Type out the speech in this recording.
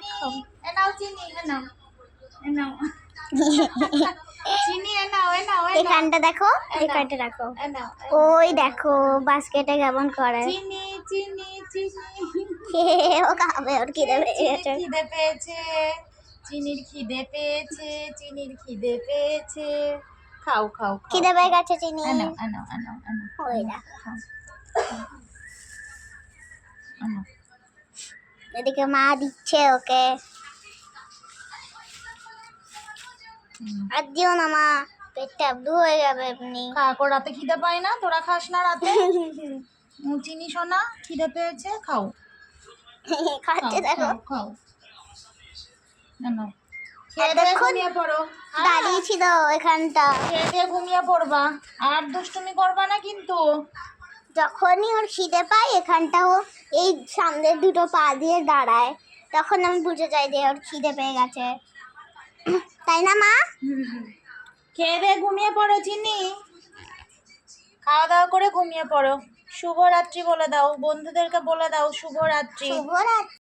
দেখো এ নাও চিনি, এ নাও, এ নাও চিনি, এ নাও, এ নাও, এ নাও, এখানটা দেখো, এখানটা রাখো। এ নাও, ওই দেখো বাস্কেটে কেমন করে। চিনি চিনি চিনি। ও খাবে, ওর খিদে পেয়ে গেছে। খিদে পেয়েছে, চিনির খিদে পেয়েছে, চিনির খিদে পেয়েছে। খাও খাও খাও। খিদে পেয়ে গেছে চিনি। আনাও আনাও আনাও আনাও। ওই দেখো খাও। আনাও। এদিকে মা দিচ্ছে ওকে। আর দিও না মা, পেটটা আবদু হয়ে যাবে এমনি। খা, রাতে খিদে পায় না? তোরা খাস না রাতে? চিনি সোনা খিদে পেয়েছে, খাও। খাচ্ছে দেখো। খাও খাও। নাও। খেয়ে দিয়ে ঘুমিয়ে পড়ো। দাঁড়িয়ে ছিল এখানটা। খেয়ে দিয়ে ঘুমিয়ে পড়বা, আর দুষ্টুমি করবা না কিন্তু। যখনই ওর খিদে পায় এখানটা ও এই সামনের দুটো পা দিয়ে দাঁড়ায়, তখন আমি বুঝে যাই যে ওর খিদে পেয়ে গেছে, তাই না মা? খেয়ে দিয়ে ঘুমিয়ে পড়ো চিনি, খাওয়া দাওয়া করে ঘুমিয়ে পড়ো। শুভরাত্রি বলে দাও, বন্ধুদেরকে বলে দাও শুভরাত্রি। শুভরাত্রি।